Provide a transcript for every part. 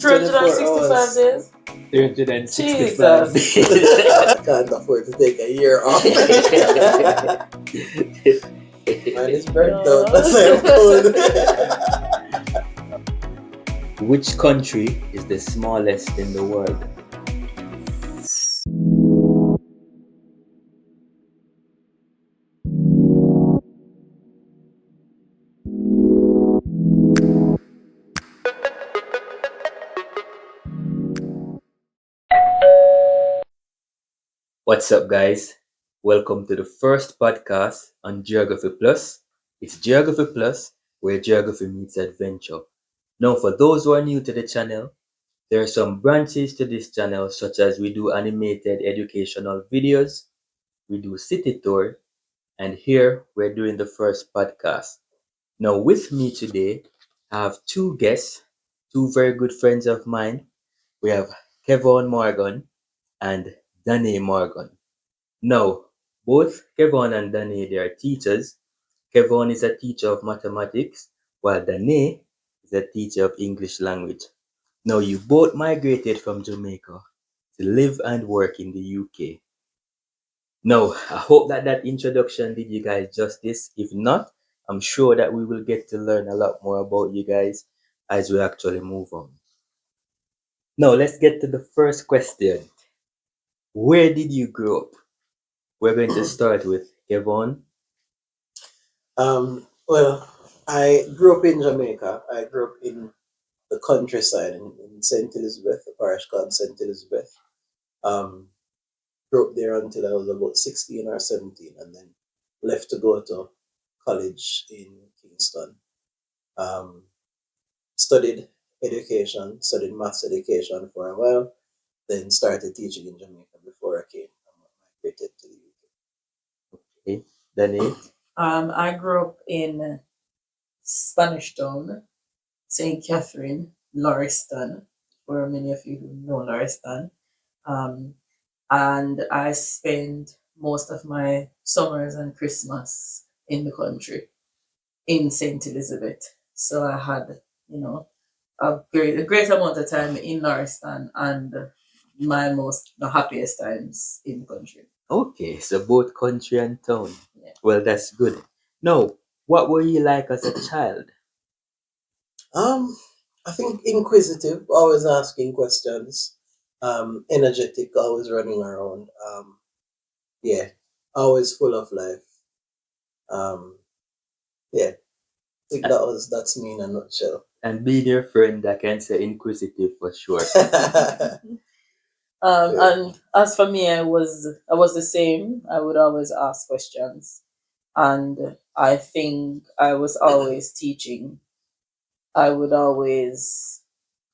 365 hours. days? 365 Jesus. days. Can't afford to take a year off. Man, it's burnt No. out. That's why I'm cold. Which country is the smallest in the world? What's up, guys? Welcome to the first podcast on Geography Plus. It's Geography Plus, where geography meets adventure. Now, for those who are new to the channel, there are some branches to this channel, such as we do animated educational videos, we do city tour, and here we're doing the first podcast. Now, with me today, I have two guests, two very good friends of mine. We have Kevon Morgan and Danae Morgan. Now, both Kevon and Danae, they are teachers. Kevon is a teacher of mathematics, while Danae is a teacher of English language. Now, you both migrated from Jamaica to live and work in the UK. Now, I hope that introduction did you guys justice. If not, I'm sure that we will get to learn a lot more about you guys as we actually move on. Now, let's get to the first question. Where did you grow up? We're going to start with Kevon. Well, I grew up in Jamaica. I grew up in the countryside in St. Elizabeth, a parish called St. Elizabeth. Um, Grew up there until I was about 16 or 17, and then left to go to college in Kingston. Um, Studied studied maths education for a while, then started teaching in Jamaica before I came and migrated to the UK. Okay, Danae. I grew up in Spanish Town, St. Catherine, Lauriston, for many of you who know Lauriston. And I spent most of my summers and Christmas in the country, in St. Elizabeth. So I had, a great amount of time in Lauriston and the happiest times in the country. Okay, so both country and town. Yeah. Well, that's good. Now, what were you like as a child? I think inquisitive, always asking questions, energetic, always running around. Yeah, always full of life. Yeah, I think that's me in a nutshell. And being your friend, I can say inquisitive for sure. And as for me, I was the same. I would always ask questions, and I think I was always teaching. I would always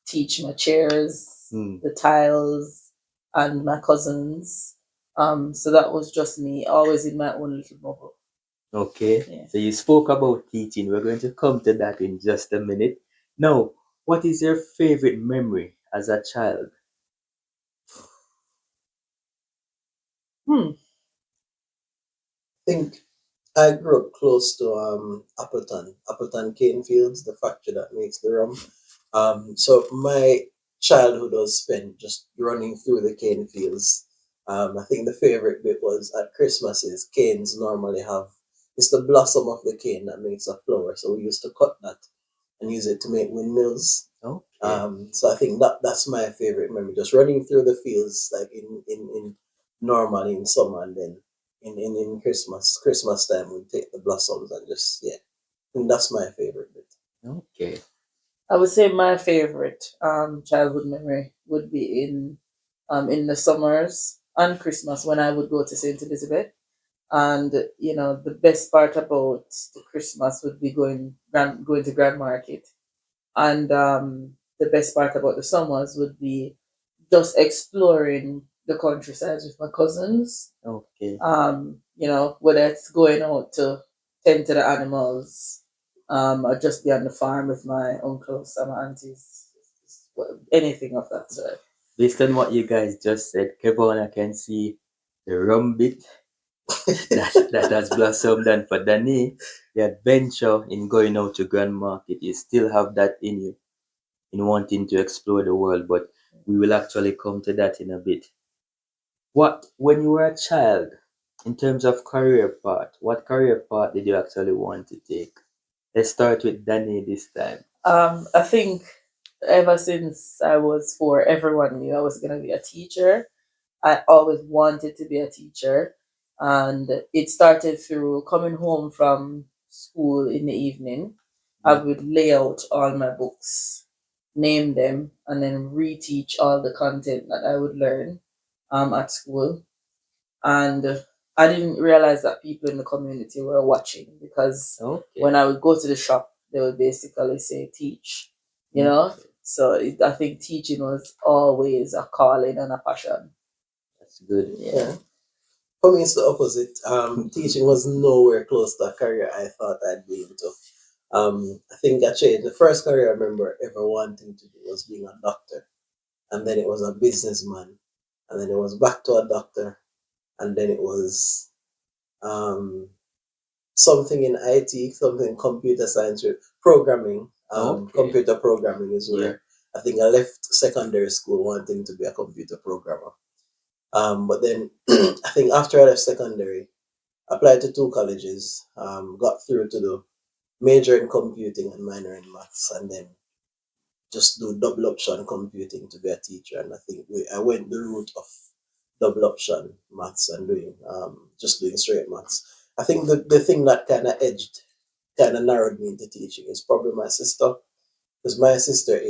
teach my chairs, the tiles, and my cousins. So that was just me, always in my own little bubble. Okay, Yeah. so you spoke about teaching. We're going to come to that in just a minute. Now, what is your favorite memory as a child? I think I grew up close to Appleton cane fields, the factory that makes the rum. So my childhood was spent just running through the cane fields. I think the favorite bit was at Christmases. Canes normally have it's the blossom of the cane that makes a flower. So we used to cut that and use it to make windmills. Okay. So I think that's my favorite memory, just running through the fields like in normally in summer, and then in Christmas time we take the blossoms and just and that's my favorite bit. Okay. I would say my favorite childhood memory would be in the summers and Christmas when I would go to St. Elizabeth. And the best part about the Christmas would be going to Grand Market, and the best part about the summers would be just exploring the countryside with my cousins. Okay. Whether it's going out to tend to the animals, or just be on the farm with my uncles and my aunties, anything of that sort. Based on what you guys just said, Kevon, I can see the rum bit that has blossomed, and for Danny, the adventure in going out to Grand Market, you still have that in you. in wanting to explore the world, but we will actually come to that in a bit. What, when you were a child, in terms of career path, what career path did you actually want to take? Let's start with Danny this time. I think ever since I was four, everyone knew I was gonna be a teacher. I always wanted to be a teacher, and it started through coming home from school in the evening. I Yeah. would lay out all my books, name them, and then reteach all the content that I would learn at school. And I didn't realize that people in the community were watching, because Okay. when I would go to the shop, they would basically say teach, you know. Okay. So I think teaching was always a calling and a passion. That's good. Yeah. Yeah. For me, it's the opposite. Teaching was nowhere close to a career I thought I'd be into. I think I changed. The first career I remember ever wanting to do was being a doctor, and then it was a businessman, and then it was back to a doctor, and then it was um, something in IT, something in computer science, programming. Okay. Computer programming is Yeah. where I think I left secondary school wanting to be a computer programmer. But then I think after I left secondary, applied to two colleges, got through to the major in computing and minor in maths, and then just do double option computing to be a teacher. And I think I went the route of double option maths and doing just doing straight maths. I think the thing that kind of narrowed me into teaching is probably my sister, because my sister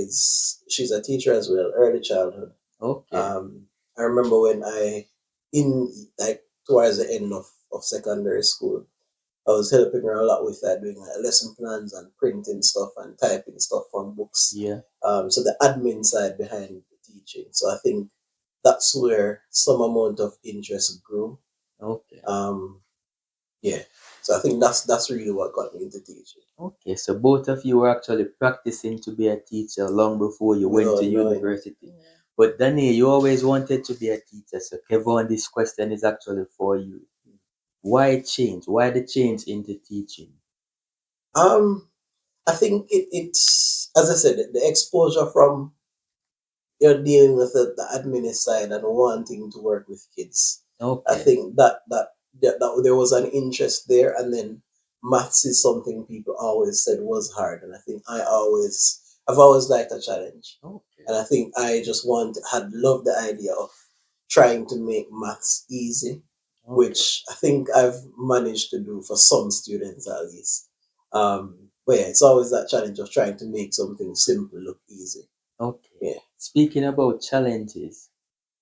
she's a teacher as well, early childhood. Okay. I remember when in like towards the end of secondary school, I was helping her a lot with that, doing like lesson plans and printing stuff and typing stuff from books. Yeah. So the admin side behind the teaching. So I think that's where some amount of interest grew. Okay. Um, yeah. So I think that's really what got me into teaching, Okay. So both of you were actually practicing to be a teacher long before you went to without knowing. university. But Danny, you always wanted to be a teacher. So Kevon, this question is actually for you. Why change? Why the change into teaching? Um, I think it's, as I said, the exposure from you're dealing with the admin side and wanting to work with kids. I Okay. think that there was an interest there, and then maths is something people always said was hard, and I think I've always liked a challenge, Okay. and I think I just had loved the idea of trying to make maths easy, Okay. which I think I've managed to do for some students at least. But yeah, it's always that challenge of trying to make something simple look easy. Okay. Yeah. Speaking about challenges,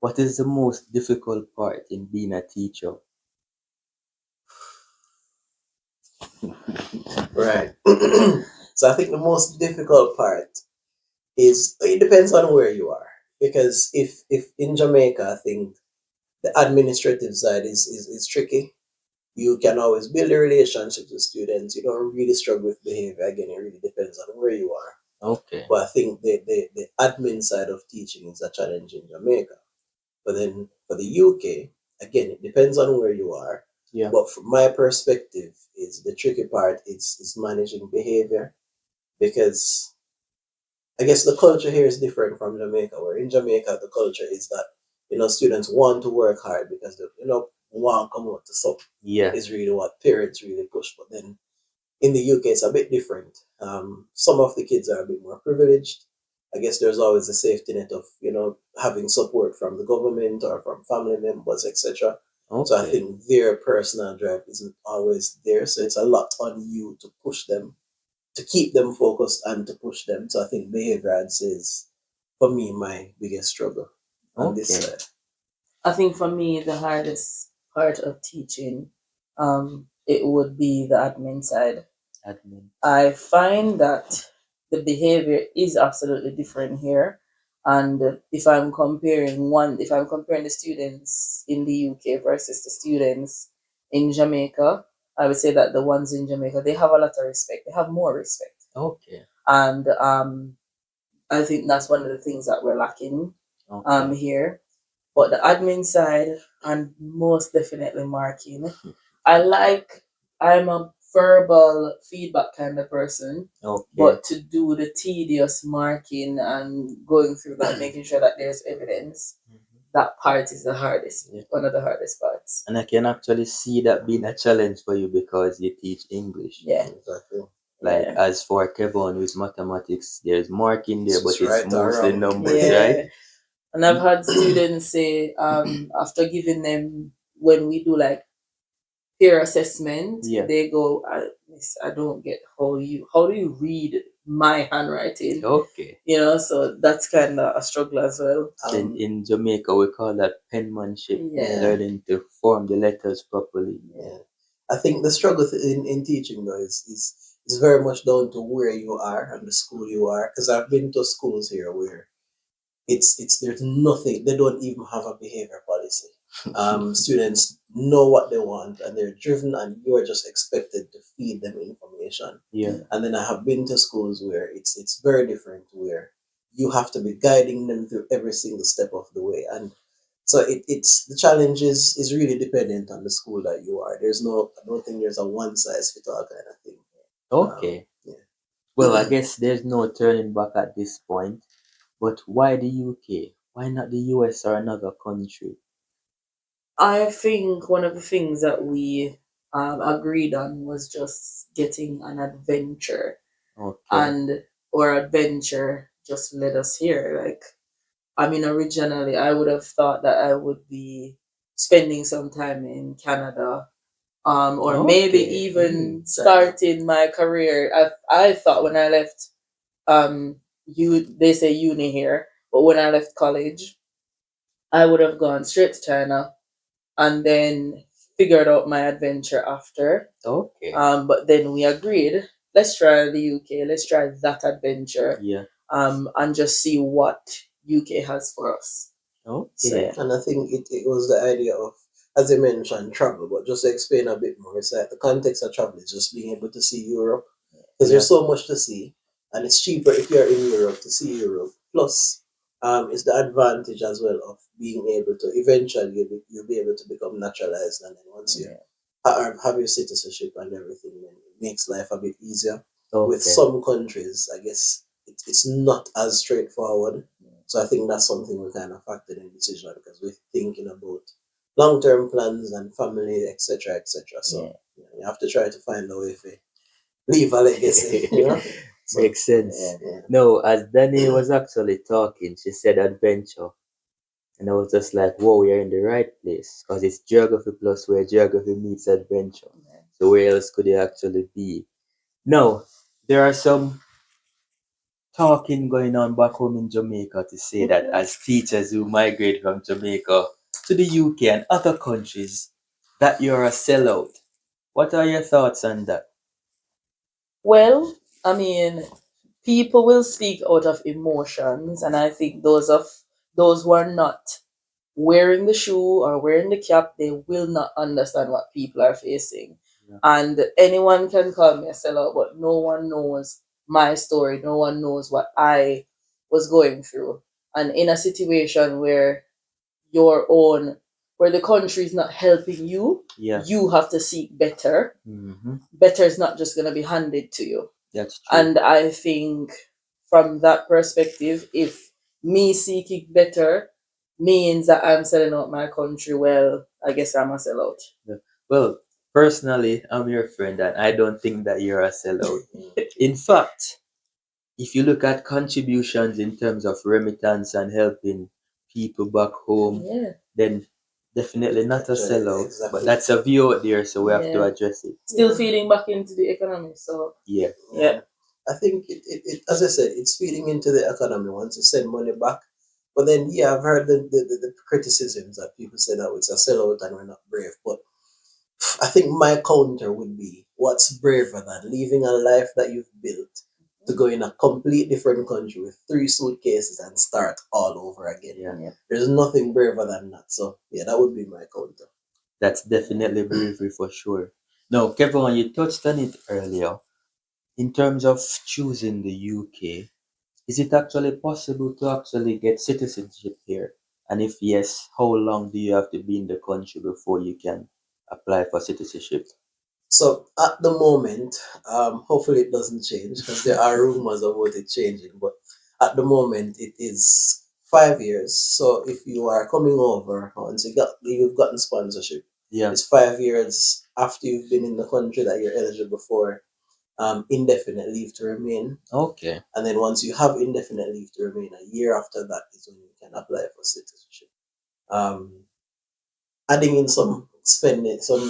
what is the most difficult part in being a teacher? Right. So I think the most difficult part is it depends on where you are. Because if in Jamaica, I think the administrative side is tricky. You can always build a relationship with students. You don't really struggle with behavior. Again, it really depends on where you are. Okay. But I think the admin side of teaching is a challenge in Jamaica. But then for the UK, again, it depends on where you are. Yeah. But from my perspective, is the tricky part is managing behavior, because I guess the culture here is different from Jamaica. Where in Jamaica, the culture is that students want to work hard because they want to come out to something. Yeah. Is really what parents really push. But then in the UK, it's a bit different. Some of the kids are a bit more privileged. I guess there's always a safety net of having support from the government or from family members, etc. So I Okay. think their personal drive isn't always there. So it's a lot on you to push them, to keep them focused and to push them. So I think behavior, I'd say, is for me my biggest struggle on this Okay. side. I think for me, the hardest part of teaching, it would be the admin side. Admin. I find that the behavior is absolutely different here. And if I'm comparing the students in the UK versus the students in Jamaica, I would say that the ones in Jamaica, they have a lot of respect. They have more respect. Okay. And I think that's one of the things that we're lacking Okay. here. But the admin side, and most definitely marking, I like. I'm a verbal feedback kind of person, Okay. but to do the tedious marking and going through that, making sure that there's evidence, that part is the hardest, Yeah. one of the hardest parts. And I can actually see that being a challenge for you because you teach English. Yeah. Exactly. Like Yeah. as for Kevon with mathematics, there's marking there, but It's it's right or mostly wrong. numbers, Yeah. right? And I've had students say, after giving them, when we do like peer assessment, Yeah. they go, Miss, I don't get how do you read my handwriting? Okay. You know, so that's kind of a struggle as well. So in Jamaica, we call that penmanship, Yeah. learning to form the letters properly. Yeah. I think the struggle in teaching though is very much down to where you are and the school you are. Because I've been to schools here where it's there's nothing, they don't even have a behavior policy. Students know what they want and they're driven, and you are just expected to feed them information. Yeah. And then I have been to schools where it's very different, where you have to be guiding them through every single step of the way. And so it's the challenge is really dependent on the school that you are. There's no, I don't think there's a one size fit all kind of thing. Okay. Yeah. Well, I guess there's no turning back at this point. But why the UK? Why not the US or another country? I think one of the things that we agreed on was just getting an adventure, Okay. and our adventure just led us here. Like, I mean, originally I would have thought that I would be spending some time in Canada, or maybe Okay. even starting my career. I thought when I left, they say uni here, but when I left college, I would have gone straight to China and then figured out my adventure after. Okay. But then we agreed, let's try the UK, let's try that adventure, Yeah. and just see what UK has for us. So Okay. yeah. And I think it was the idea of, as I mentioned, travel, but just to explain a bit more, it's like the context of travel is just being able to see Europe, because Yeah. there's so much to see, and it's cheaper if you're in Europe to see Europe. Plus, it's the advantage as well of being able to eventually you'll be able to become naturalized, and then once you Yeah. have your citizenship and everything, then it makes life a bit easier. With Okay. some countries, I guess it's not as straightforward. So I think that's something we kind of factored in the decision, because we're thinking about long-term plans and family, etc., etc. So Yeah. you have to try to find a way to leave a legacy, you know. So Makes sense. Yeah. yeah, No, as Danny was actually talking, she said adventure. And I was just like, whoa, we are in the right place. Because it's geography plus where geography meets adventure. So where else could it actually be? Now, there are some talking going on back home in Jamaica to say that as teachers who migrate from Jamaica to the UK and other countries, that you're a sellout. What are your thoughts on that? Well, I mean, people will speak out of emotions, and I think those who are not wearing the shoe or wearing the cap, they will not understand what people are facing. Yeah. And anyone can call me a sellout, but no one knows my story. No one knows what I was going through. And in a situation where your own, where the country is not helping you, Yeah. you have to seek better. Mm-hmm. Better is not just going to be handed to you. That's true. And I think from that perspective, if me seeking better means that I'm selling out my country, well, I guess I'm a sellout. Yeah. Well, personally, I'm your friend and I don't think that you're a sellout. In fact, if you look at contributions in terms of remittance and helping people back home, Yeah. then definitely not a actually, sellout. exactly. But that's a view out there, so we have to Yeah. address it. Still feeding back into the economy. So, Yeah. yeah. I think as I said, it's feeding into the economy once you send money back. But then, yeah, I've heard the criticisms that people say that it's a sellout and we're not brave. But I think my counter would be, what's braver than leaving a life that you've built to go in a complete different country with 3 suitcases and start all over again? Yeah. Yeah. There's nothing braver than that. So, yeah, that would be my counter. That's definitely bravery for sure. Now, Kevin, you touched on it earlier. In terms of choosing the UK, is it actually possible to actually get citizenship here? And if yes, how long do you have to be in the country before you can apply for citizenship? So at the moment, hopefully it doesn't change because there are rumors about it changing. But at the moment, it is 5 years. So if you are coming over once you've gotten sponsorship, Yeah. it's 5 years after you've been in the country that you're eligible for indefinite leave to remain. Okay. And then once you have indefinite leave to remain, a year after that is when you can apply for citizenship. Um, Adding in some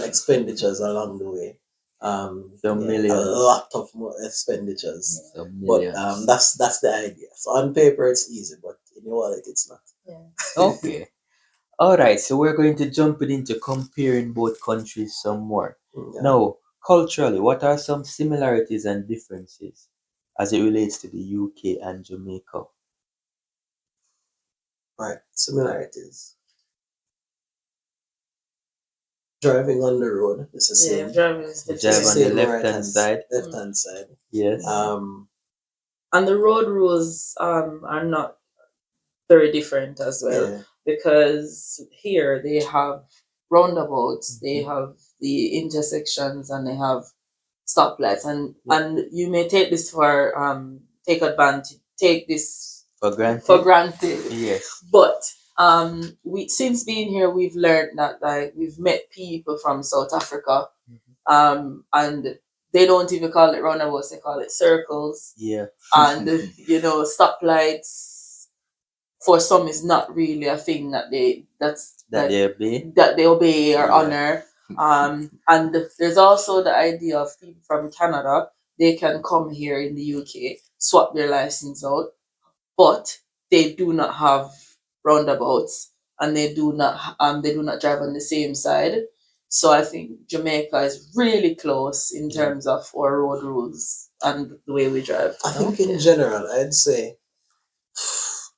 expenditures along the way. Some Yeah, a millions. lot of more expenditures. Some But millions. that's the idea. So on paper it's easy, but in your wallet it's not. Yeah. Okay. All right. So we're going to jump it into comparing both countries some more. Yeah. Now, culturally, what are some similarities and differences as it relates to the UK and Jamaica? Right. Similarities. Driving on the road is the Yeah, same. driving is You It's the drive on definitely the same left hand side. left hand side. Yes. Um and the road rules are not very different as well yeah. because here they have roundabouts, they have the intersections, and they have stoplights, Yeah. and you may take this for take this For granted. for granted, Yes. but we since being here we've learned that like we've met people from South Africa, and they don't even call it roundabouts, they call it circles, Yeah. and stoplights for some is not really a thing that That they obey. they obey or Yeah. honor. And there's also the idea of people from Canada, they can come here in the UK, swap their license out, but they do not have roundabouts, and they do not drive on the same side. So I think Jamaica is really close in Yeah. terms of our road rules and the way we drive. I think Okay. in general I'd say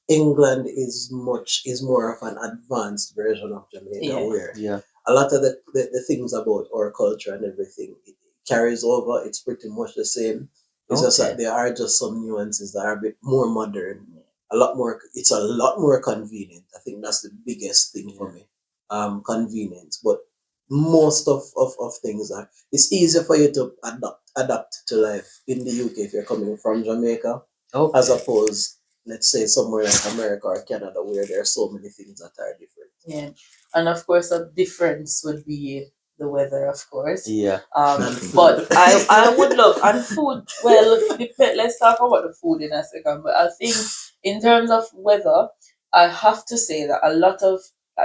England is more of an advanced version of Jamaica, Yeah. where Yeah. a lot of the things about our culture and everything it carries over. It's pretty much the same. It's just Okay. that there are just some nuances that are a bit more modern, a lot more. It's a lot more convenient. I think that's the biggest thing for Yeah. me. Convenience, but most of things are. It's easier for you to adapt to life in the UK if you're coming from Jamaica, as Okay. opposed, let's say, somewhere like America or Canada, where there are so many things that are different. Yeah, and of course, a difference would be the weather, of course. Yeah. And But food. I would love and food. Well, let's talk about the food in a second. But I think in terms of weather, I have to say that a lot of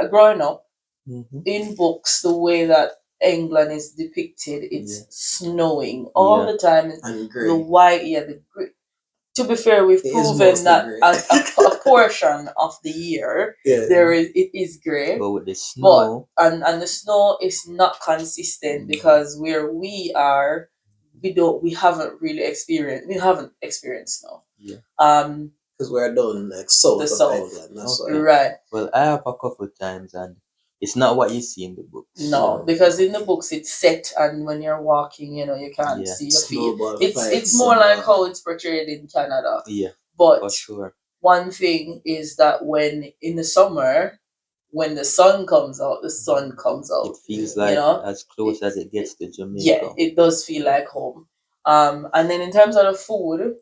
growing up Mhm. in books, the way that England is depicted, it's Yeah. snowing all Yeah. the time. And The gray. white, yeah, to be fair, we've It is proven mostly that gray. a portion of the year Yeah. it is grey, But with the but snow, and the snow is not consistent because where we are, we haven't experienced snow. yeah. Because we're down like south The of south, England. That's Okay. why. right? Well, I have a couple times, and it's not what you see in the books. No, because in the books it's set, and when you're walking, you can't Yeah. see your feet. Snowball It's fights more and like how it's portrayed in Canada. Yeah. But For sure. one thing is that when in the summer, when the sun comes out, the sun comes It out. feels You like know, as close it, as it gets to yeah, Jamaica. it does feel like home. And then in terms of the food,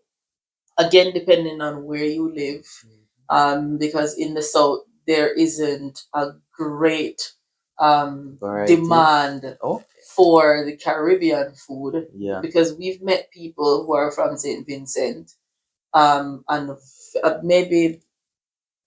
again, depending on where you live, because in the south there isn't a great Variety. demand Oh, for the Caribbean food, yeah. because we've met people who are from St. Vincent, and maybe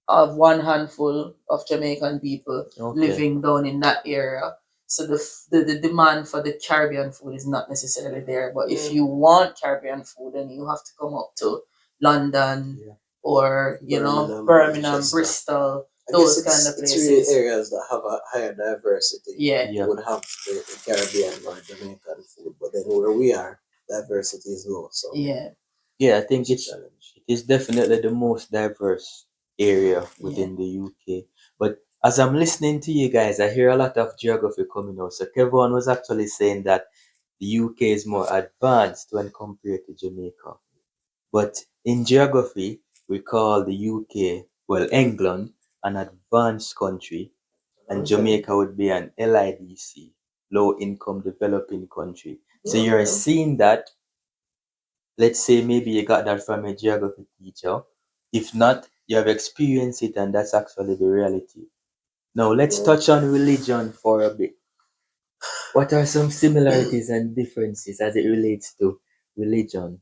one handful of Jamaican people Okay. living down in that area. So the demand for the Caribbean food is not necessarily there. But if you want Caribbean food, then you have to come up to London, Yeah. or Birmingham, Birmingham, Manchester. Bristol, I guess those kind of it's really places. areas that have a higher diversity. Yeah. Yeah. Would have the Caribbean or Jamaican food, but then where we are, diversity is low. So Yeah. Yeah, I think it's a challenge. it is definitely the most diverse area Yeah. within the UK. But as I'm listening to you guys, I hear a lot of geography coming out. So Kevon was actually saying that the UK is more advanced when compared to Jamaica. But in geography, we call the UK, well, England, an advanced country, and Okay. Jamaica would be an LIDC, low income developing country. So you're Okay. seeing that, let's say maybe you got that from a geography teacher. If not, you have experienced it and that's actually the reality. Now let's Yeah. touch on religion for a bit. What are some similarities and differences as it relates to religion?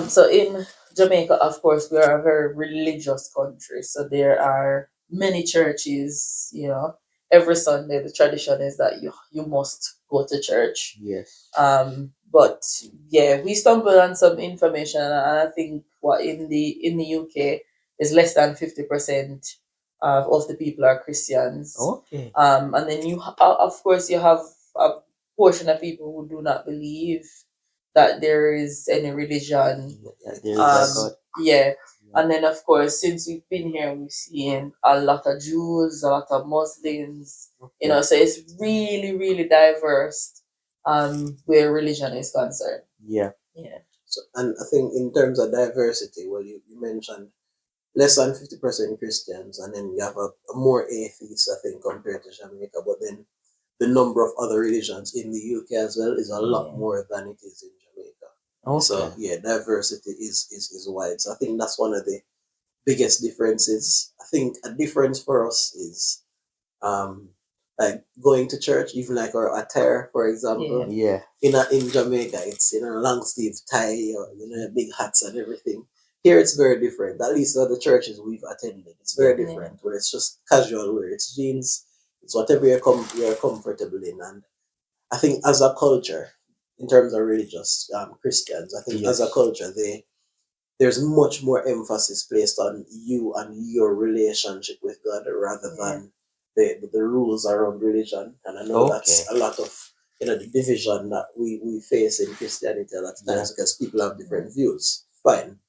So in Jamaica, of course, we are a very religious country. So there are many churches. Every Sunday the tradition is that you must go to church. Yes. But yeah, we stumbled on some information, and I think what in the UK is less than 50% of the people are Christians. Okay. And then of course, you have a portion of people who do not believe that there is any religion. That there is a Um, God. yeah, Yeah. and then of course, since we've been here, we've seen a lot of Jews, a lot of Muslims. Okay. So it's really, really diverse. Where religion is concerned. Yeah. Yeah. So, and I think in terms of diversity, well, you mentioned less than 50% Christians, and then you have a more atheists, I think, compared to Jamaica. But then the number of other religions in the UK as well is a lot Yeah. more than it is in Jamaica. Okay. So yeah, diversity is wide. So I think that's one of the biggest differences. I think a difference for us is um like going to church, even like our attire, for example. Yeah. Yeah. In Jamaica, it's long sleeve tie or big hats and everything. Here it's very different. At least at the churches we've attended, it's very Yeah. Yeah. different. Where it's just casual wear. It's jeans. It's whatever you're comfortable in. And I think as a culture, in terms of religious Christians, I think as a Yes. culture there's much more emphasis placed on you and your relationship with God rather Yeah. than the rules around religion. And I know Okay. that's a lot of the division that we face in Christianity a lot of Yeah. times because people have Yeah. different views. Fine.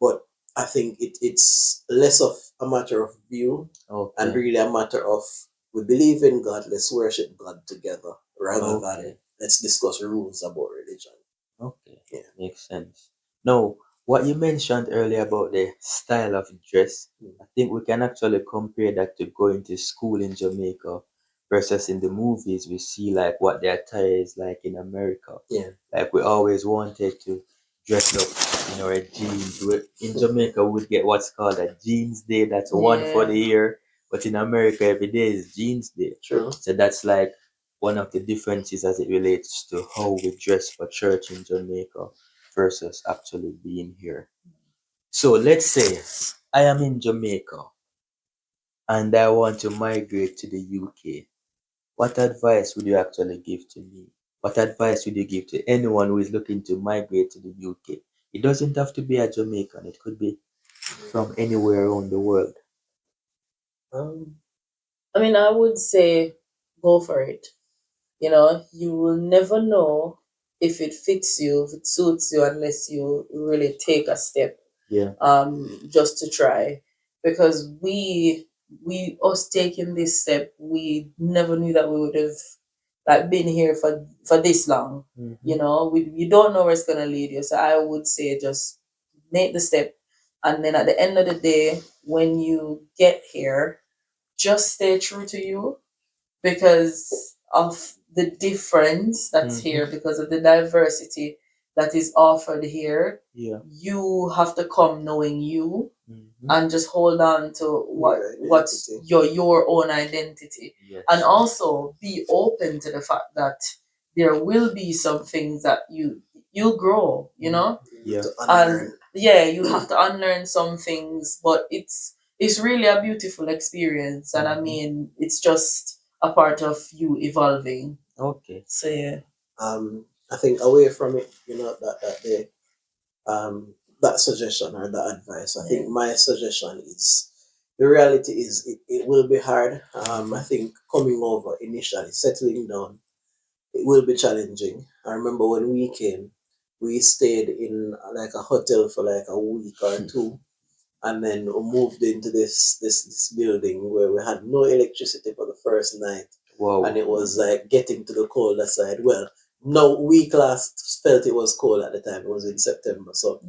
But I think it's less of a matter of view and Okay. really a matter of we believe in God, let's worship God together rather than Okay. let's discuss rules about religion. Okay. Yeah. Makes sense. Now, what you mentioned earlier about the style of dress, Mm. I think we can actually compare that to going to school in Jamaica versus in the movies we see like what the attire is like in America. Yeah. Like we always wanted to dress up in our jeans. In Jamaica, we'd get what's called a jeans day. That's one for Yeah. the year. But in America, every day is jeans day. True. So that's like one of the differences as it relates to how we dress for church in Jamaica versus actually being here. So let's say I am in Jamaica and I want to migrate to the UK. What advice would you actually give to me? What advice would you give to anyone who is looking to migrate to the UK? It doesn't have to be a Jamaican, it could be from anywhere around the world. Um, I mean, I would say go for it. You will never know if it fits you, if it suits you, unless you really take a step, Yeah. just to try. Because we us taking this step, we never knew that we would have like been here for this long. Mm-hmm. We you don't know where it's gonna lead you. So I would say just make the step, and then at the end of the day, when you get here, just stay true to you because of the difference that's Mm-hmm. here, because of the diversity that is offered here. Yeah. You have to come knowing you Mm-hmm. and just hold on to your what's identity. your own identity, and Yes. also be open to the fact that there will be some things that you'll grow, You need Yeah. to and unlearn. yeah, you have to unlearn some things, but it's really a beautiful experience, and I Mm-hmm. mean it's just a part of you evolving. Okay. So yeah. I think away from it, that suggestion or that advice. I Yeah. think my suggestion is the reality is it will be hard. I Mm-hmm. think coming over initially, settling down, it will be challenging. I remember when we came, we stayed in like a hotel for like a week or two, and then we moved into this building where we had no electricity for the first night, and Wow. it was like getting to the colder side. Well, no, we class felt it was cold at the time. It was in September, so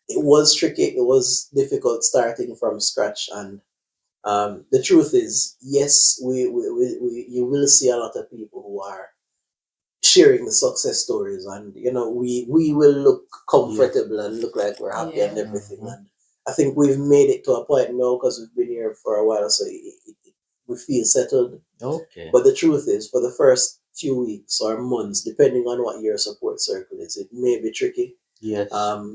it was tricky. It was difficult starting from scratch, and the truth is, yes, you will see a lot of people who are sharing the success stories, and we will look comfortable and look like we're happy and Yeah. everything. And I think we've made it to a point now because we've been here for a while, so we feel settled. Okay. But the truth is, for the first few weeks or months, depending on what your support circle is, it may be tricky. Yes.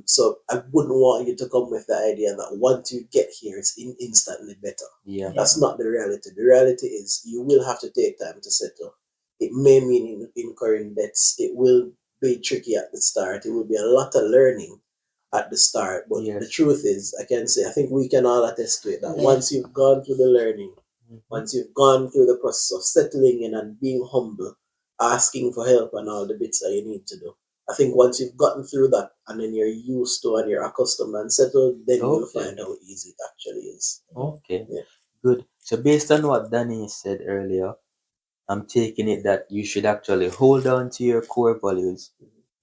So I wouldn't want you to come with the idea that once you get here, it's instantly better. Yeah. That's not the reality. The reality is you will have to take time to settle. It may mean incurring debts. It will be tricky at the start. It will be a lot of learning at the start. But the Yes. truth is, I can say, I think we can all attest to it, that Yeah. once you've gone through the learning, Mhm. once you've gone through the process of settling in and being humble, asking for help and all the bits that you need to do, I think once you've gotten through that and then you're used to and you're accustomed and settled, then you'll Okay. find how easy it actually is. Okay. Yeah. Good. So based on what Danny said earlier, I'm taking it that you should actually hold on to your core values,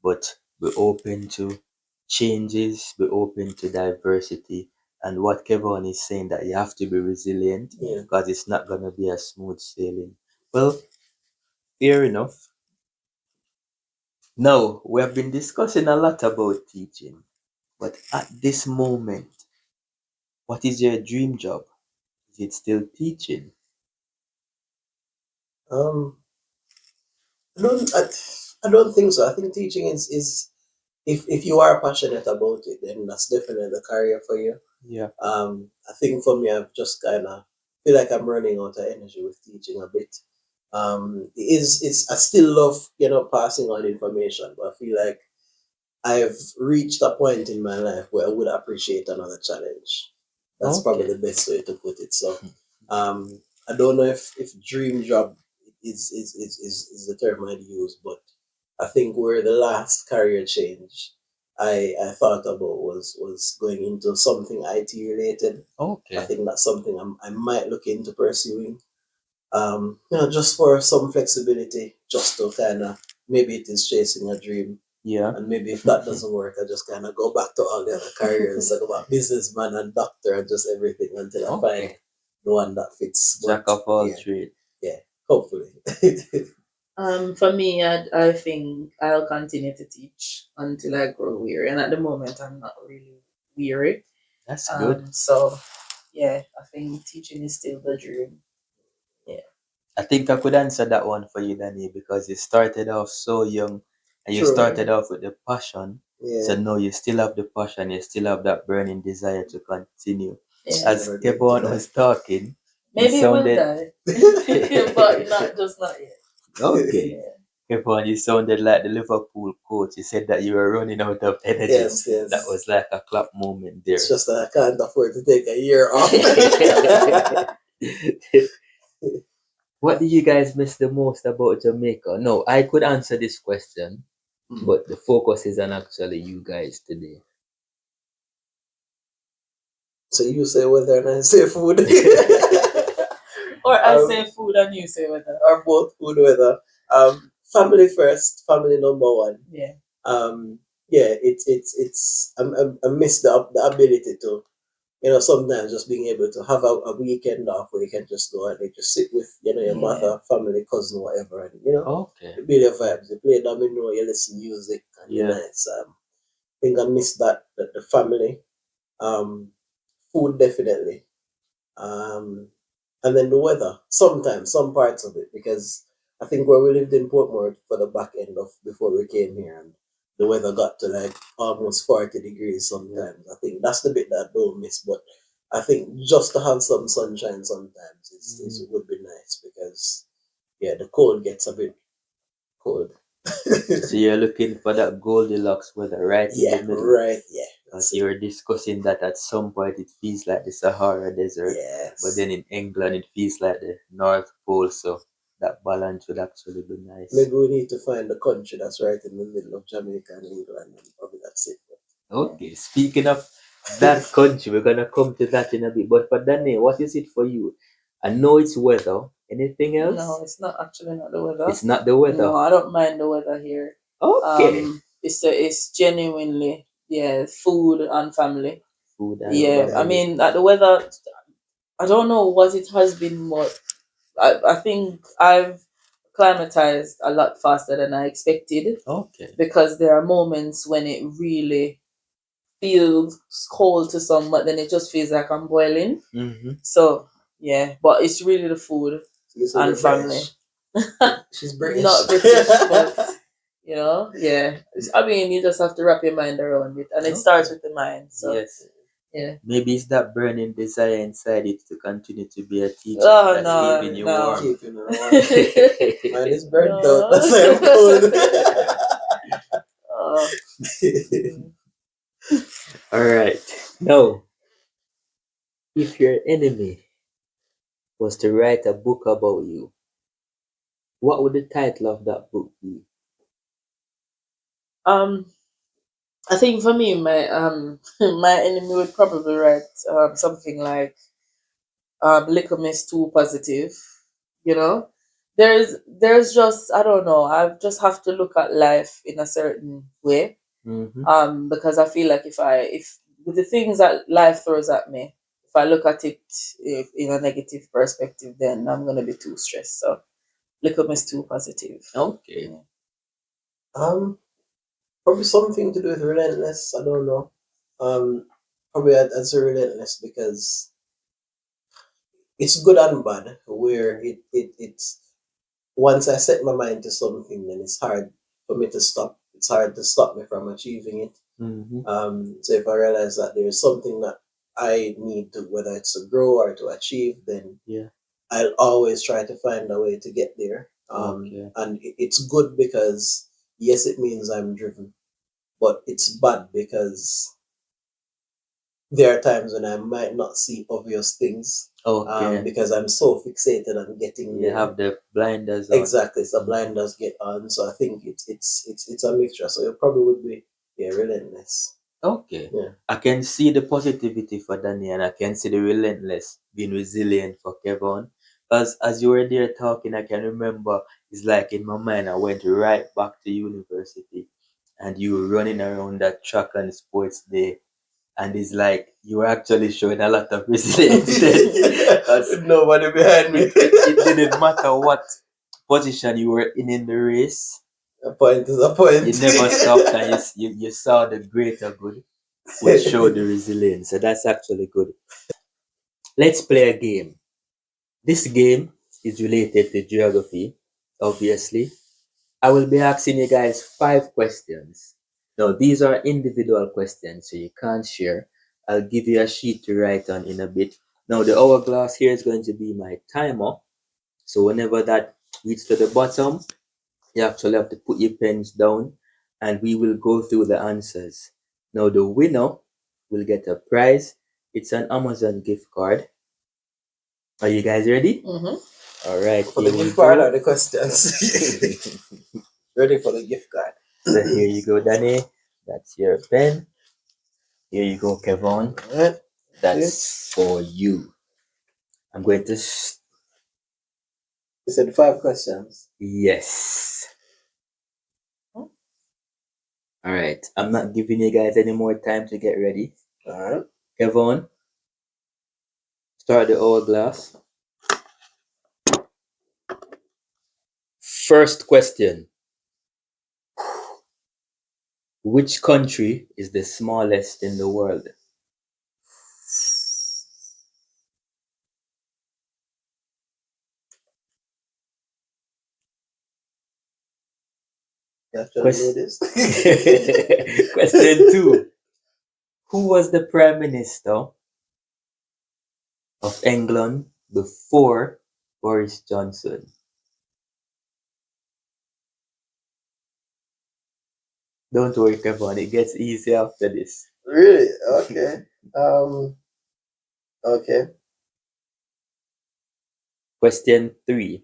but be open to changes, be open to diversity. And what Kevon is saying, that you have to be resilient, Yeah. because it's not gonna be a smooth sailing. Well, fair enough. Now, we have been discussing a lot about teaching, but at this moment, what is your dream job? Is it still teaching? Um, I don't, I, I don't think so. I think teaching is if you are passionate about it, then that's definitely the career for you. Yeah. I think for me, I've just kind of feel like I'm running out of energy with teaching a bit. It's I still love passing on information, but I feel like I've reached a point in my life where I would appreciate another challenge. That's probably Okay. the best way to put it. So, I don't know if dream job is the term I'd use, but I think where the last career change I thought about was going into something IT related. I Okay. think that's something I might look into pursuing. Just for some flexibility, just to kind of, maybe it is chasing a dream. Yeah. And maybe if that doesn't work, I just kind of go back to all the other careers, like about businessman and doctor and just everything until I find Okay. the one that fits. Jack But of all yeah, trades. yeah, hopefully. For me, I think I'll continue to teach until I grow weary, and at the moment, I'm not really weary. That's good. So yeah, I think teaching is still the dream. Yeah. I think I could answer that one for you, Danny, because you started off so young and you True. started off with the passion. So Yeah. now you still have the passion, you still have that burning desire to continue. Yeah. As Never going to Kevon die. was talking, he Maybe it will sounded die, but not yet. okay. Yeah. Kevon, you sounded like the Liverpool coach. You said that you were running out of energy. Yes, yes. That was like a clap moment there. It's just that I can't afford to take a year off. What do you guys miss the most about Jamaica? No, I could answer this question, but the focus is on actually you guys today. So you say weather and I say food. Or I Um, say food and you say weather. Or both food weather. Family first, family number one. Yeah. Yeah, I miss the ability to, sometimes just being able to have a weekend off where you can just go and like, just sit with, your mother, family, cousin, whatever, and Okay. you build your vibes, you play domino, you listen music, and you're Yeah. nice. I think I miss that, the family. Food definitely. Um, and then the weather. Sometimes, some parts of it, because I think where we lived in Portmore for the back end of before we came here, and the weather got to like almost 40 degrees sometimes. I think that's the bit that I don't miss. But I think just to have some sunshine sometimes is would be nice, because yeah, the cold gets a bit cold. So you're looking for that Goldilocks weather right in the Yeah, middle. right. Yeah, Because that's it. you were discussing that at some point it feels like the Sahara Desert, but Yes. then in England it feels like the North Pole. So that balance would actually be nice. Maybe we need to find a country that's right in the middle of Jamaica and England, and probably that's it. Okay, speaking of that country, we're gonna come to that in a bit. But for Danae, what is it for you? I know it's weather. Anything else? No, it's not actually not the weather. It's not the weather. No, I don't mind the weather here. Okay. It's genuinely, yeah, food and family. Food and Yeah, I family. mean the weather. I don't know what it has been, but I think I've climatized a lot faster than I expected, Okay. because there are moments when it really feels cold to some, but then it just feels like I'm boiling. Mm-hmm. So yeah, but it's really the food You said and you're family. British. She's British. Not British, but yeah. I mean, you just have to wrap your mind around it, and it starts Okay. with the mind. So Yes. yeah. Maybe it's that burning desire inside it to continue to be a teacher Oh that's keeping no, you no. warm. Keeping her warm. Mine is burnt out. No. That's why I'm cold. Oh, mm. All right. Now, if your enemy was to write a book about you, what would the title of that book be? um, I think for me, my my enemy would probably write something like "Little Miss Too Positive." You know, there's just, I don't know. I just have to look at life in a certain way. Mm-hmm. Because I feel like if with the things that life throws at me, if I look at it in a negative perspective, then I'm gonna be too stressed. So Little Miss Too Positive. Okay. Yeah. um, Probably something to do with relentless. I don't know. Um, Probably I'd say relentless because it's good and bad. Where it's once I set my mind to something, then it's hard for me to stop. It's hard to stop me from achieving it. Mm-hmm. So if I realize that there's something that I need to, whether it's to grow or to achieve, then Yeah. I'll always try to find a way to get there. Okay. And it's good because yes, it means I'm driven, but it's bad because there are times when I might not see obvious things. Okay. Because I'm so fixated on getting You there. have the blinders on. Exactly, it's the Mhm. blinders get on. So I think it's a mixture. So it probably would be, yeah, relentless. Okay. Yeah. I can see the positivity for Danny and I can see the relentless being resilient for Kevon. As you were there talking, I can remember it's like in my mind I went right back to university and you were running around that track and sports day and it's like you were actually showing a lot of resilience then. Because With nobody behind me. it didn't matter what position you were in the race, A point is a point. you never stopped and you saw the greater good, which showed the resilience. So that's actually good. Let's play a game. This game is related to geography, obviously. I will be asking you guys 5 questions. Now, these are individual questions, so you can't share. I'll give you a sheet to write on in a bit. Now, the hourglass here is going to be my timer. So whenever that reaches to the bottom, you actually have to put your pens down and we will go through the answers. Now, the winner will get a prize. It's an Amazon gift card. Are you guys ready? Mm-hmm. All right, For the here we gift card go. or the questions? Ready for the gift card. So here you go, Danny. That's your pen. Here you go, Kevon. Alright. That's for you. I'm going to. You said 5 questions. Yes. All right. I'm not giving you guys any more time to get ready. Alright. Kevon, start the hourglass. First question. Which country is the smallest in the world? You actually know Quest- this? Question 2. Who was the Prime Minister of England before Boris Johnson? Don't worry, Kevon. It gets easy after this. Really? Okay. Um. Okay. Question 3.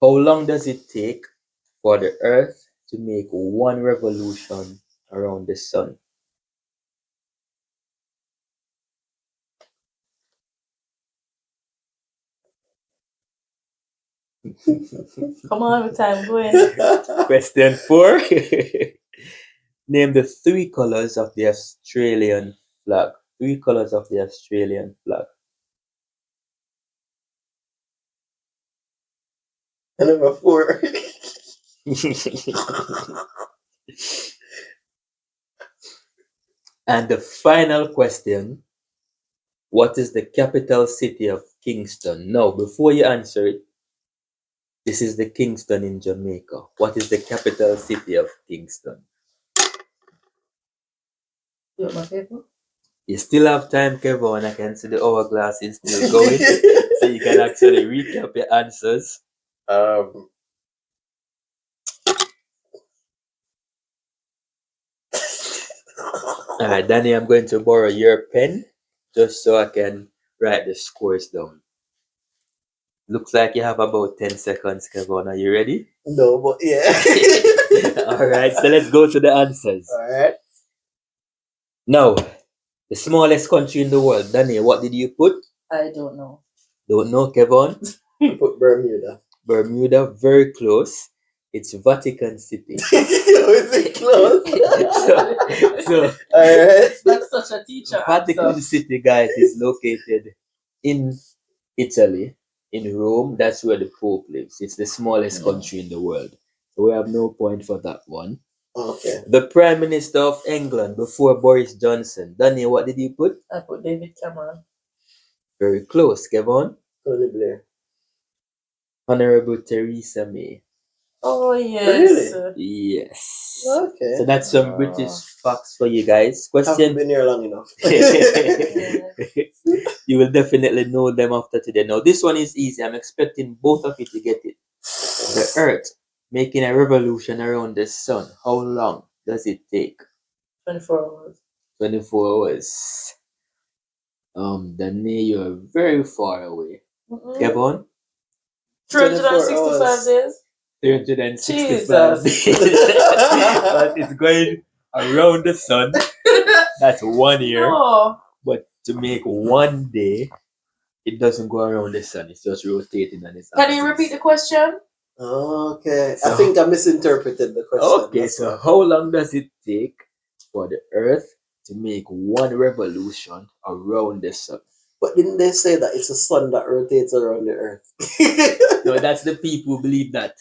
How long does it take for the Earth to make one revolution around the Sun? Come on, with time going. Question 4. Name the 3 colors of the Australian flag. 3 colors of the Australian flag. And number 4. And the final question, what is the capital city of Kingston? Now, before you answer it, this is the Kingston in Jamaica. What is the capital city of Kingston? You want my paper? You still have time, Kevon. I can see the hourglass is still going. So you can actually recap your answers. um, All right, Danny, I'm going to borrow your pen just so I can write the scores down. Looks like you have about 10 seconds, Kevon. Are you ready? no, but yeah. All right, so let's go to the answers. Alright. Now, the smallest country in the world. Danny, what did you put? I don't know. Don't know, Kevon? I put Bermuda. Bermuda, very close. It's Vatican City. Was it close? so Alright. That's such a teacher Vatican answer. City, guys, is located in Italy, in Rome. That's where the Pope lives. It's the smallest country in the world. So we have no point for that one. Okay. The Prime Minister of England before Boris Johnson. Danny, what did you put? I put David Cameron. Very close, Kevon. Tony Blair. Honorable Theresa May. Oh yes. Yes. Okay. So that's some British facts for you guys. Haven't Question. been here long enough. You will definitely know them after today. Now, this one is easy. I'm expecting both of you to get it. The Earth making a revolution around the sun. How long does it take? 24 hours. 24 hours. Danae, you're very far away. Kevon? 365 hours. days. 365 days. But it's going around the sun. That's 1 year. No. But to make 1 day, it doesn't go around the sun. It's just rotating on its axis. Can you repeat the question? Okay. So- I think I misinterpreted the question. Okay, That's so why. how long does it take for the Earth to make one revolution around the sun? But didn't they say that it's a sun that rotates around the Earth? No, that's the people who believe that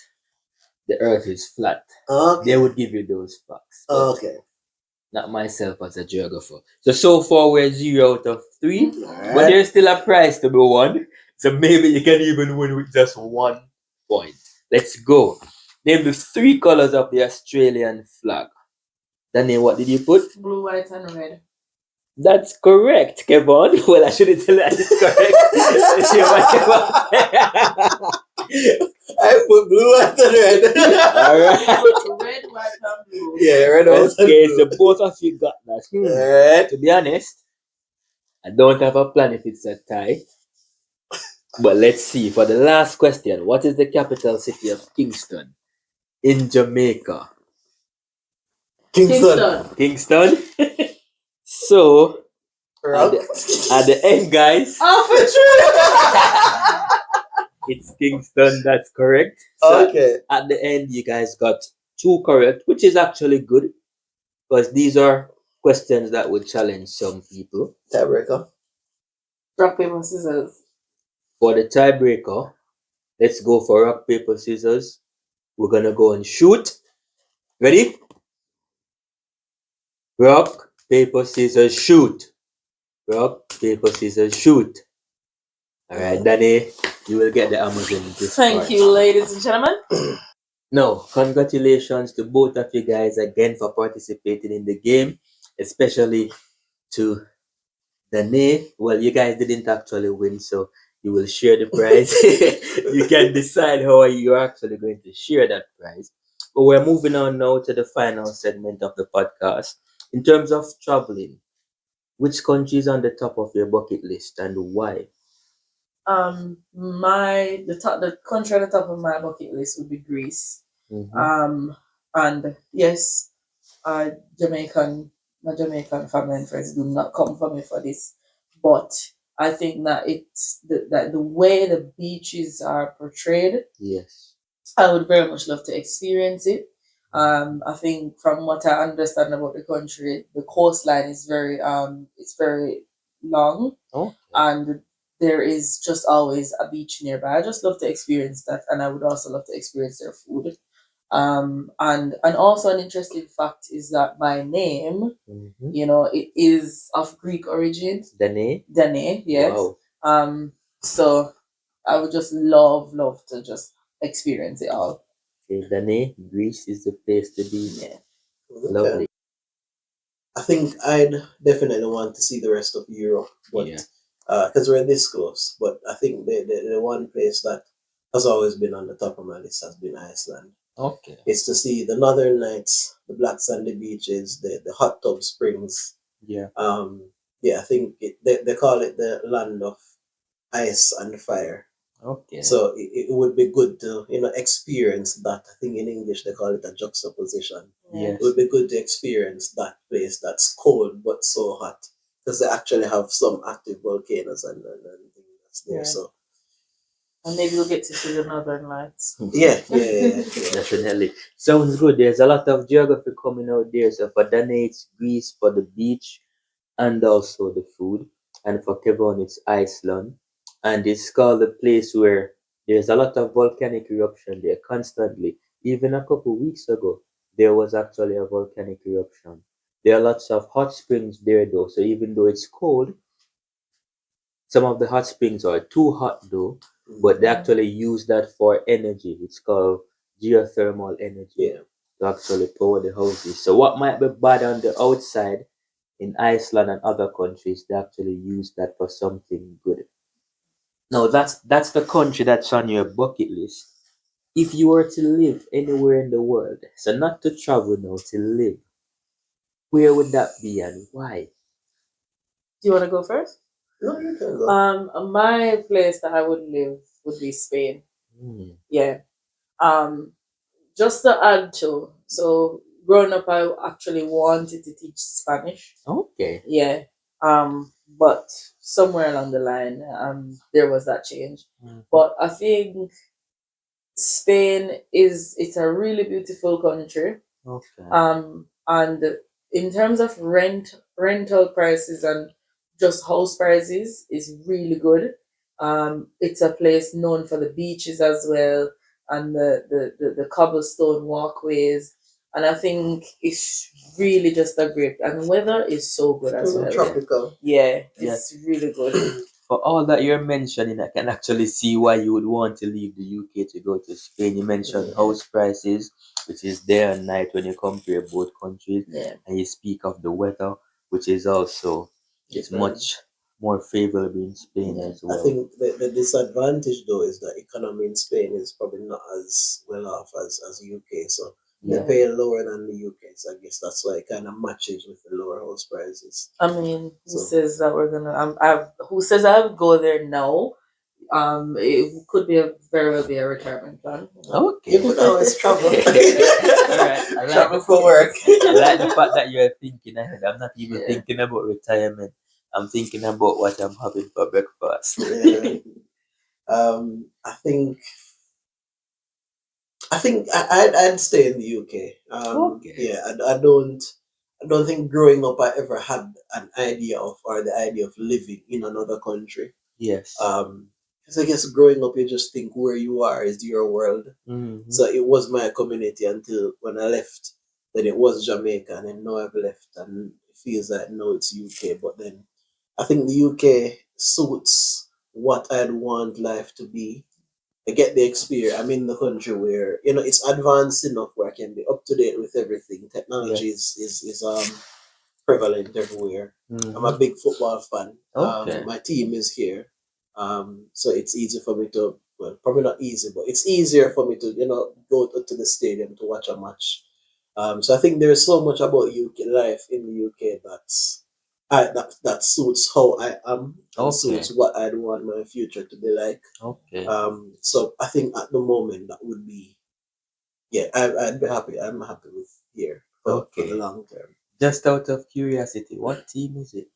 the Earth is flat. Okay. They would give you those facts. But Okay. not myself as a geographer. So far we're 0 out of 3. But Alright. there's still a prize to be won. So maybe you can even win with just 1 point. Let's go. Name the 3 colors of the Australian flag. Daniel, what did you put? Blue, white, and red. That's correct, Kevon. Well, I shouldn't tell you that it's correct. Let's see what Kevon said. I put blue, white, and red. Alright. Red, white, and blue. Yeah, red, white, and Okay, blue. so both of you got that. Alright. To be honest, I don't have a plan if it's a tie. But let's see. For the last question, what is the capital city of Kingston in Jamaica? Kingston. Kingston? So, Wrong. at the end, guys, Oh, for true. it's Kingston. That's correct. So Okay. at the end, you guys got 2 correct, which is actually good because these are questions that would challenge some people. Tiebreaker. Rock, paper, scissors. For the tiebreaker, let's go for rock, paper, scissors. We're going to go and shoot. Ready? Rock, paper, scissors, shoot. Rock, paper, scissors, shoot. Alright, Danny, you will get the Amazon gift Thank card. you, ladies and gentlemen. No, congratulations to both of you guys again for participating in the game, especially to Danae. Well, you guys didn't actually win, so you will share the prize. You can decide how you're actually going to share that prize. But we're moving on now to the final segment of the podcast. In terms of traveling, which country is on the top of your bucket list and why? The country at the top of my bucket list would be Greece. Mhm. And yes, my Jamaican family and friends do not come for me for this, but I think that that the way the beaches are portrayed, Yes. I would very much love to experience it. I think from what I understand about the country, the coastline is very it's very long, Oh. and there is just always a beach nearby. I just love to experience that, and I would also love to experience their food. And also an interesting fact is that my name, Mm-hmm. it is of Greek origin, Danae? Danae, yes. Wow. So I would just love to just experience it all. Okay, Danae, Greece is the place to be. Yeah. Okay. Lovely. I think I'd definitely want to see the rest of Europe, but Yeah. because we're this close. But I think the one place that has always been on the top of my list has been Iceland. Okay. It's to see the northern lights, the black sandy beaches, the hot tub springs. Yeah. Yeah, I think they call it the land of ice and fire. Okay. So it would be good to experience that. I think in English they call it a juxtaposition. Yeah. It would be good to experience that place that's cold but so hot because they actually have some active volcanoes and things that's there. Yeah. So And maybe we'll get to see the Northern Lights. yeah. Definitely. Sounds good. There's a lot of geography coming out there. So for Danae, it's Greece for the beach and also the food. And for Kevon, it's Iceland. And it's called a place where there's a lot of volcanic eruption there constantly. Even a couple weeks ago, there was actually a volcanic eruption. There are lots of hot springs there though. So even though it's cold, some of the hot springs are too hot though, but they actually use that for energy. It's called geothermal energy Yeah. to actually power the houses. So what might be bad on the outside in Iceland and other countries, they actually use that for something good. Now that's the country that's on your bucket list. If you were to live anywhere in the world, so not to travel now, to live, where would that be and why? Do you want to go first? No, you can go. My place that I would live would be Spain. Hmm. Yeah. Just to add to, so growing up, I actually wanted to teach Spanish. Okay. Yeah. But somewhere along the line, there was that change. Mhm. But I think Spain it's a really beautiful country. Okay. And in terms of rental prices and just house prices is really good. It's a place known for the beaches as well, and the cobblestone walkways. And I think it's really just a great, and the weather is so good as well. Tropical. Yeah, Yeah. it's really good. For all that you're mentioning, I can actually see why you would want to leave the UK to go to Spain. You mentioned house prices, which is day and night when you compare both countries, Yeah. and you speak of the weather, which is also it's Different. much more favorable in Spain Yeah. as I well. think the disadvantage though is that economy in Spain is probably not as well off as UK. So they're Yeah. paying lower than the UK. So I guess that's why it kind of matches with the lower house prices. I mean, who So says that we're gonna? Who says I would go there now? It could be a very well be a retirement plan. Okay. you could always travel. All right. I like Travel for work. I like the fact that you're thinking ahead. I'm not even Yeah. thinking about retirement. I'm thinking about what I'm having for breakfast. Yeah. I'd stay in the UK. Okay. Yeah, I don't think growing up I ever had an idea of or the idea of living in another country. Yes. Because I guess growing up you just think where you are is your world. Mhm. So it was my community until when I left. Then it was Jamaica, and then now I've left, and it feels like now it's UK. But then I think the UK suits what I'd want life to be. I get the experience. I'm in the country where it's advanced enough where I can be up to date with everything. Technology is prevalent everywhere. I'm a Mhm. big football fan. Okay. My team is here, so it's easy for me to, well, probably not easy, but it's easier for me to go to the stadium to watch a match. So I think there's so much about UK life in the UK that suits how I am and Okay. suits what I'd want my future to be like. Okay. So I think at the moment that would be, yeah, I'd be happy. I'm happy with here for the Okay. long term. Just out of curiosity, what team is it?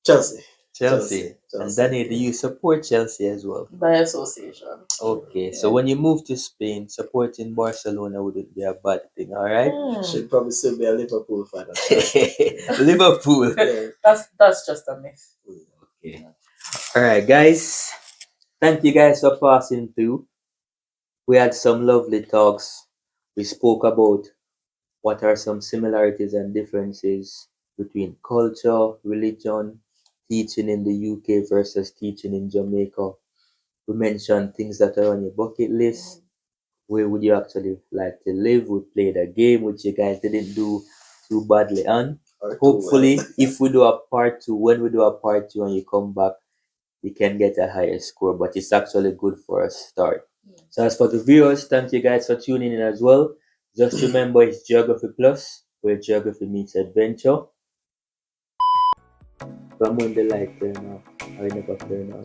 Chelsea. Chelsea. And Danny, do you support Chelsea as well? By association. Okay. So when you move to Spain, supporting Barcelona wouldn't be a bad thing, all right? Should probably still be a Liverpool fan. At Liverpool. yeah. That's just a myth. Okay. All Alright, guys. Thank you guys for passing through. We had some lovely talks. We spoke about what are some similarities and differences between culture, religion, teaching in the UK versus teaching in Jamaica. We mentioned things that are on your bucket list. Where would you actually like to live? We played a game which you guys didn't do too badly on. Or too Hopefully, well. if we do a part two, when we do a part two and you come back, you can get a higher score, but it's actually good for a start. So as for the viewers, thank you guys for tuning in as well. Just remember it's Geography Plus, where geography meets adventure. From when the light turn off, I never turn on.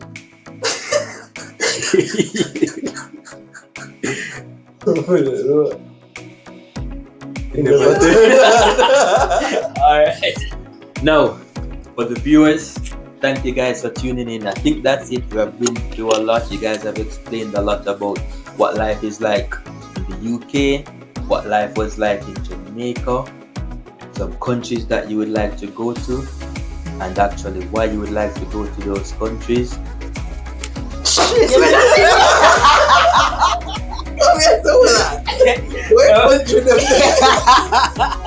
Alright. Now, for the viewers, thank you guys for tuning in. I think that's it. We have been through a lot. You guys have explained a lot about what life is like in the UK, what life was like in Jamaica, some countries that you would like to go to, and actually why you would like to go to those countries. Come here, so that. Where country them?